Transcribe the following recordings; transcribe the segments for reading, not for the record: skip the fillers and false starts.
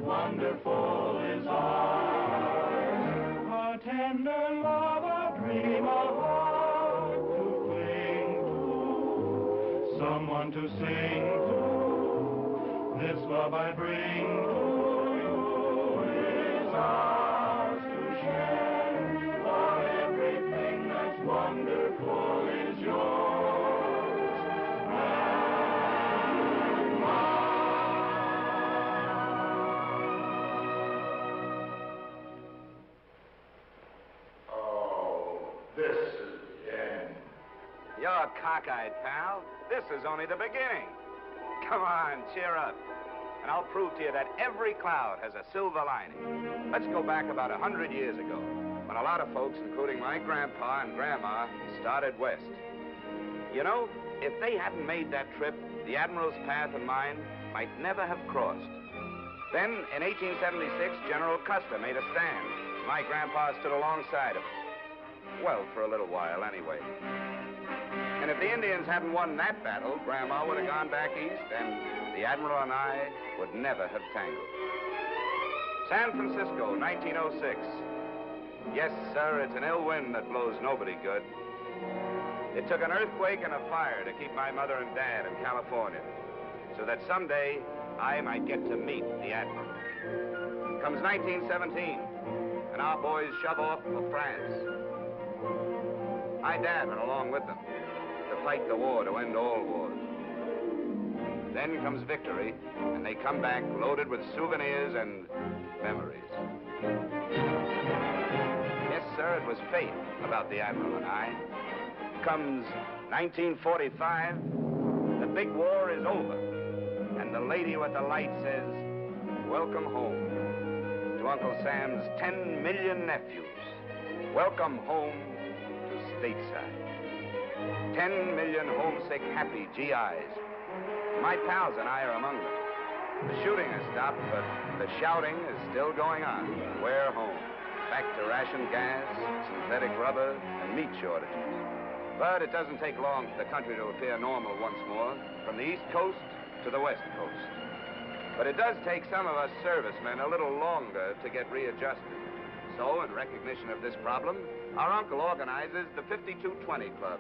wonderful is ours. A tender love, a dream, a heart to cling to, someone to sing to. This love I bring to you is ours to share, for everything that's wonderful is yours and mine. Oh, this is the end. You're cockeyed, pal. This is only the beginning. Come on, cheer up. And I'll prove to you that every cloud has a silver lining. Let's go back about 100 years ago, when a lot of folks, including my grandpa and grandma, started west. You know, if they hadn't made that trip, the Admiral's path and mine might never have crossed. Then, in 1876, General Custer made a stand. My grandpa stood alongside of him. Well, for a little while, anyway. And if the Indians hadn't won that battle, Grandma would have gone back east, and the Admiral and I would never have tangled. San Francisco, 1906. Yes, sir, it's an ill wind that blows nobody good. It took an earthquake and a fire to keep my mother and dad in California, so that someday I might get to meet the Admiral. Comes 1917, and our boys shove off for France. My dad went along with them to fight the war to end all wars. Then comes victory, and they come back loaded with souvenirs and memories. Yes, sir, it was fate about the Admiral and I. Comes 1945, the big war is over, and the lady with the light says, welcome home to Uncle Sam's 10 million nephews. Welcome home to stateside. 10 million homesick, happy GIs. My pals and I are among them. The shooting has stopped, but the shouting is still going on. We're home. Back to ration gas, synthetic rubber, and meat shortages. But it doesn't take long for the country to appear normal once more, from the East Coast to the West Coast. But it does take some of us servicemen a little longer to get readjusted. So, in recognition of this problem, our uncle organizes the 5220 Club,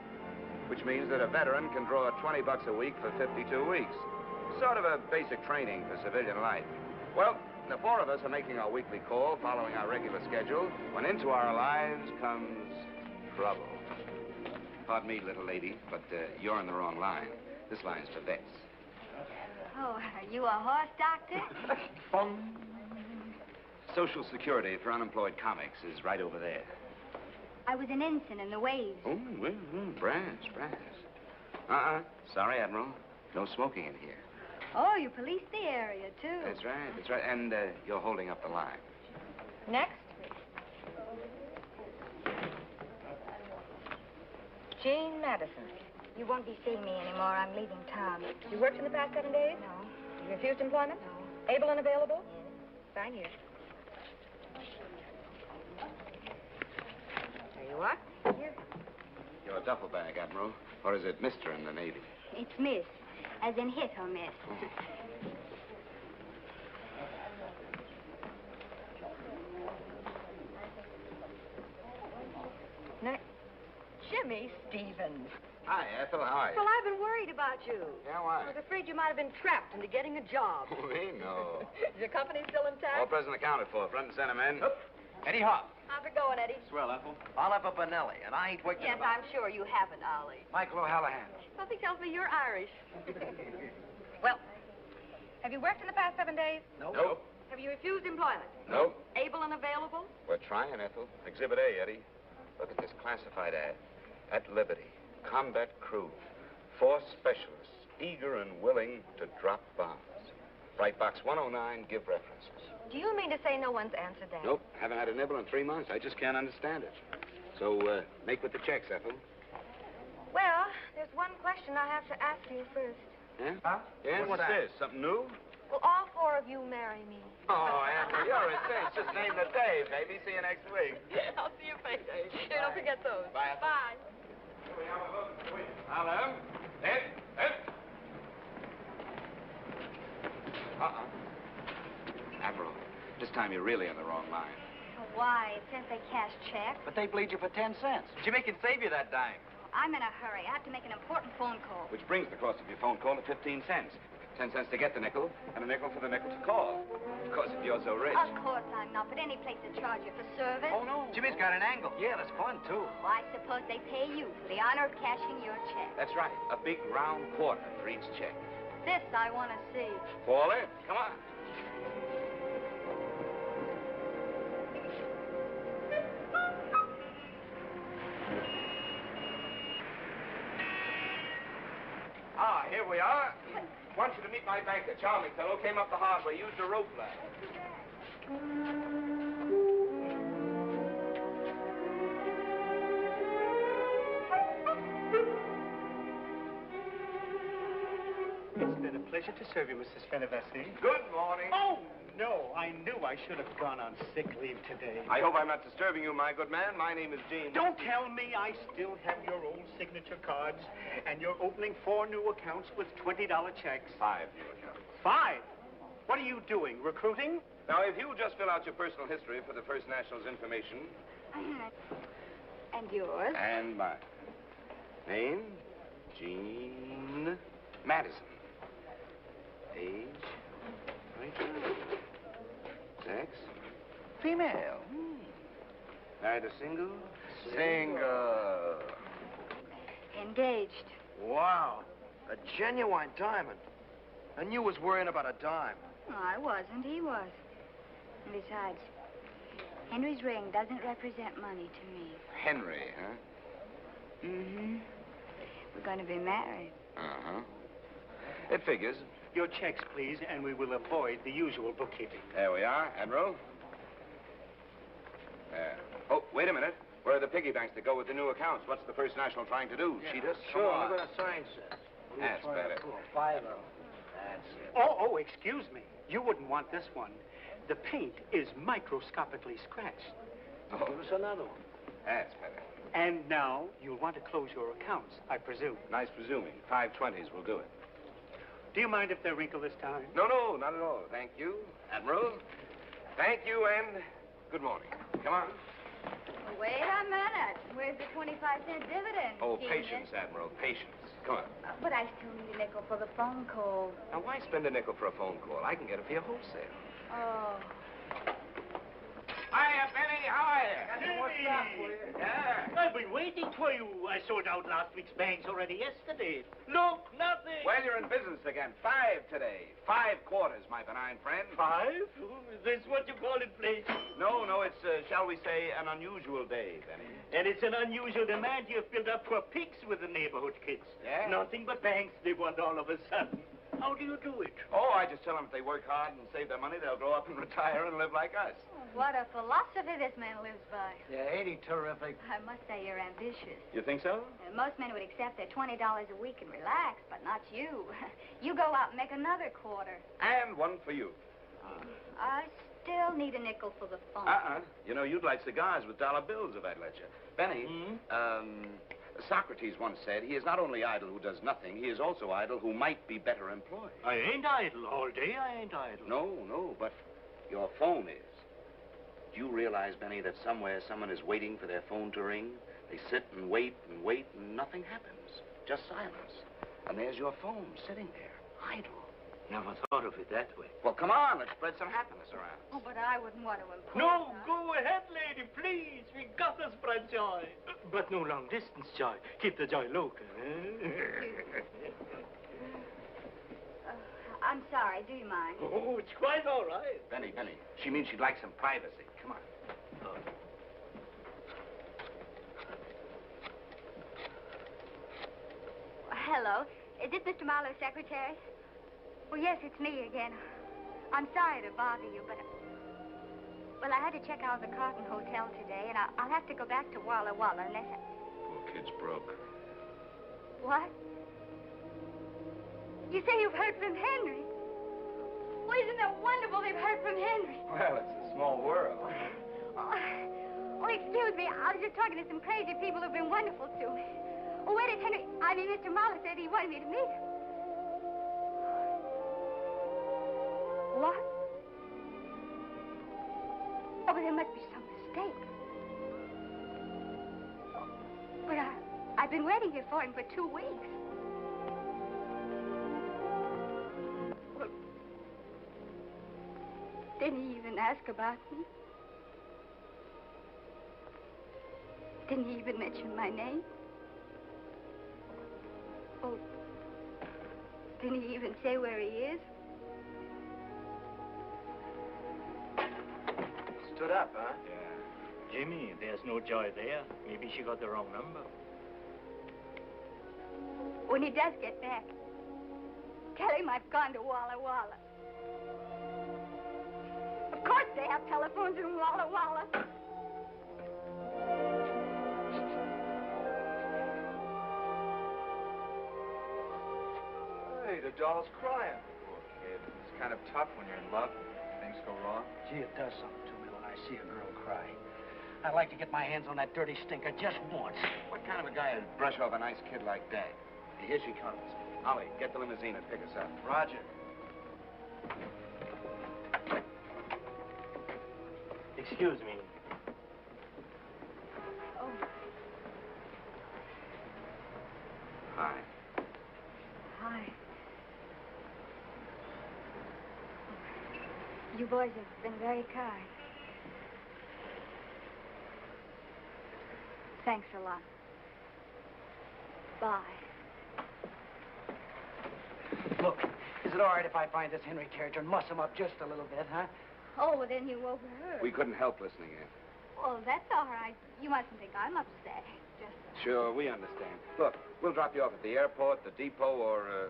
which means that a veteran can draw $20 a week for 52 weeks. Sort of a basic training for civilian life. Well, the four of us are making our weekly call, following our regular schedule, when into our lives comes trouble. Pardon me, little lady, but you're in the wrong line. This line's for vets. Oh, are you a horse doctor? Bong. Social Security for unemployed comics is right over there. I was an ensign in the waves. Oh, well, brass. Sorry, Admiral. No smoking in here. Oh, you policed the area, too. That's right. And you're holding up the line. Next. Jean Madison. You won't be seeing me anymore. I'm leaving town. You worked in the past 7 days? No. You refused employment? No. Able and available? Yes. Sign here. There you are. Here. Your duffel bag, Admiral. Or is it Mr. in the Navy? It's Miss, as in hit or miss. Next. Jimmy Stevens. Hi, Ethel. How are you? Well, I've been worried about you. Yeah, why? I was afraid you might have been trapped into getting a job. We know. Is your company still All intact? present accounted for. Front and center, men. Eddie Hop. How's it going, Eddie? Swell, Ethel. I'll have a Benelli, and I ain't wicked Yes, about I'm sure you haven't, Ollie. Michael O'Hallahan. Something tells me you're Irish. Well, have you worked in the past 7 days? Nope. Have you refused employment? Nope. Able and available? We're trying, Ethel. Exhibit A, Eddie. Look at this classified ad. At Liberty, combat crew. 4 specialists, eager and willing to drop bombs. Write box 109, give references. Do you mean to say no one's answered that? Nope, haven't had a nibble in 3 months. I just can't understand it. So, make with the checks, Ethel. Well, there's one question I have to ask you first. Yeah? Huh? Yeah, what's that? this? Something new? Will all 4 of you marry me? Oh, Ethel, you're a cinch. Just name the day, baby. See you next week. I'll see you payday. Here, don't forget those. Bye. Bye. Hello. Admiral, this time you're really on the wrong line. Why? It says they cash check. But they bleed you for 10 cents. Jimmy can save you that dime. I'm in a hurry. I have to make an important phone call. Which brings the cost of your phone call to 15 cents. 10 cents to get the nickel, and a nickel for the nickel to call. Of course, if you're so rich. Of course I'm not, but any place that charge you for service. Oh, no. Jimmy's got an angle. Yeah, that's fun, too. Well, I suppose they pay you for the honor of cashing your check. That's right. A big round quarter for each check. This I want to see. Fall in. Come on. Ah, here we are. Want you to meet my banker. Charming fellow. Came up the hard way. Used a rope ladder. It's been a pleasure to serve you, Mrs. Fenivesi. Good morning. Oh, no, I knew I should have gone on sick leave today. I hope I'm not disturbing you, my good man. My name is Gene. Don't tell me I still have your old signature cards, and you're opening 4 new accounts with $20 checks. 5 new accounts. 5? What are you doing, recruiting? Now, if you'll just fill out your personal history for the First National's information. And yours? And mine. Name, Gene Madison. Age, 22. Sex, female. Married or single? Single. Engaged. Wow. A genuine diamond. And you was worrying about a dime. No, I wasn't. He was. And besides, Henry's ring doesn't represent money to me. Henry, huh? Mm-hmm. We're going to be married. Uh-huh. It figures. Your checks, please, and we will avoid the usual bookkeeping. There we are, Admiral. There. Oh, wait a minute. Where are the piggy banks that go with the new accounts? What's the First National trying to do? Cheat us? Sure, Come on. look what the sign says. That's better. 5 of them. That's it. Oh, excuse me. You wouldn't want this one. The paint is microscopically scratched. Oh, Give us another one. that's better. And now you'll want to close your accounts, I presume. Nice presuming. 520s will do it. Do you mind if they're wrinkled this time? No, not at all. Thank you, Admiral. Thank you, and good morning. Come on. Wait a minute. Where's the 25-cent dividend? Oh, Gene? patience, Admiral, patience. Come on. But I still need a nickel for the phone call. Now, why spend a nickel for a phone call? I can get it for you wholesale. Oh. Hiya, Benny. How are you? Jimmy! Yeah. I've been waiting for you. I sold out last week's banks already yesterday. Look, nothing. Well, you're in business again. 5 today. 5 quarters, my benign friend. 5? Is this what you call inflation? No, it's, shall we say, an unusual day, Benny. And it's an unusual demand you've built up for pigs with the neighborhood kids. Yeah? Nothing but banks they want all of a sudden. How do you do it? Oh, I just tell them if they work hard and save their money, they'll grow up and retire and live like us. What a philosophy this man lives by. Yeah, ain't he terrific? I must say you're ambitious. You think so? Most men would accept their $20 a week and relax, but not you. You go out and make another quarter. And one for you. I still need a nickel for the phone. You know, you'd like cigars with dollar bills if I'd let you. Benny, Socrates once said, he is not only idle who does nothing, he is also idle who might be better employed. I ain't idle all day. I ain't idle. No, but your phone is. Do you realize, Benny, that somewhere someone is waiting for their phone to ring? They sit and wait, and nothing happens. Just silence. And there's your phone sitting there, idle. Never thought of it that way. Well, come on, let's spread some happiness around. Oh, but I wouldn't want to impose. No, go ahead, lady, please. We got to spread joy. But no long-distance joy. Keep the joy local. I'm sorry. Do you mind? Oh, it's quite all right. Benny, she means she'd like some privacy. Come on. Hello. Is this Mr. Marlowe's secretary? Well, yes, it's me again. I'm sorry to bother you, but... Well, I had to check out of the Carlton Hotel today, and I'll have to go back to Walla Walla unless I... Poor kid's broke. What? You say you've heard from Henry? Well, isn't that wonderful they've heard from Henry? Well, it's a small world. Oh, excuse me. I was just talking to some crazy people who've been wonderful to me. Oh, where did Henry... Mr. Marlowe said he wanted me to meet him. What? but there must be some mistake. Oh, but I've been waiting here for him for 2 weeks. Well, didn't he even ask about me? Didn't he even mention my name? Oh, didn't he even say where he is? Stood up, huh? Yeah. Jimmy, there's no joy there. Maybe she got the wrong number. When he does get back, tell him I've gone to Walla Walla. Of course they have telephones in Walla Walla. Hey, the doll's crying. Poor kid. It's kind of tough when you're in love. Things go wrong. Gee, it does something to me when I see a girl cry. I'd like to get my hands on that dirty stinker just once. What kind of a guy would brush off a nice kid like that? Here she comes. Ollie, get the limousine and pick us up. Roger. Excuse me. Oh, Hi. hi. You boys have been very kind. Thanks a lot. Bye. Look, is it all right if I find this Henry character and muss him up just a little bit, huh? Oh, well, then you overheard. We couldn't help listening in. Oh, that's all right. You mustn't think I'm upset. Just... Sure, we understand. Look, we'll drop you off at the airport, the depot,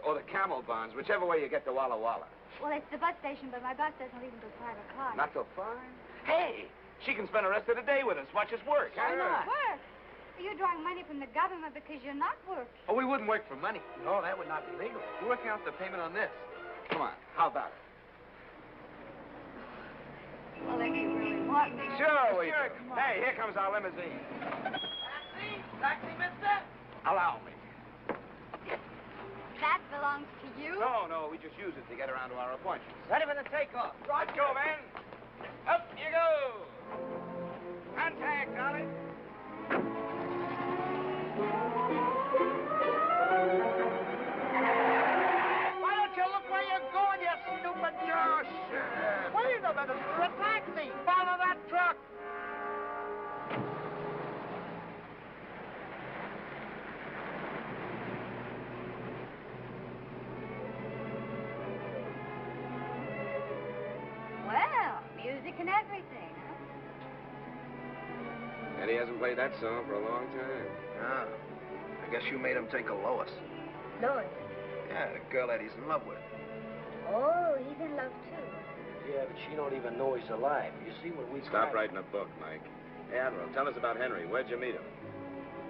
or the Camel Barns, whichever way you get to Walla Walla. Well, it's the bus station, but my bus doesn't leave until 5 o'clock. Not till 5? Hey, she can spend the rest of the day with us. Watch us work. Why not? Work? You're drawing money from the government because you're not working. Oh, we wouldn't work for money. No, that would not be legal. We're working out the payment on this. Come on, how about it? Well, if you really want me... Sure, we Sure, do. come on. Hey, here comes our limousine. Taxi! Taxi, mister! Allow me. That belongs to you? No, we just use it to get around to our appointments. Ready for the takeoff. Let's go, man. Up you go. Contact, Ollie. Why don't you look where you're going, you stupid jerk? Wait a minute, it's a taxi! Follow that truck! Well, music and everything, huh? Eddie hasn't played that song for a long time. Ah, I guess you made him take a Lois. Lois. Yeah, the girl that he's in love with. Oh, he's in love, too. Yeah, but she don't even know he's alive. You see, when we Stop writing a book, Mike. Hey, Admiral, tell us about Henry. Where'd you meet him?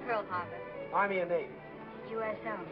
Pearl Harbor. Army and Navy. U.S. Army.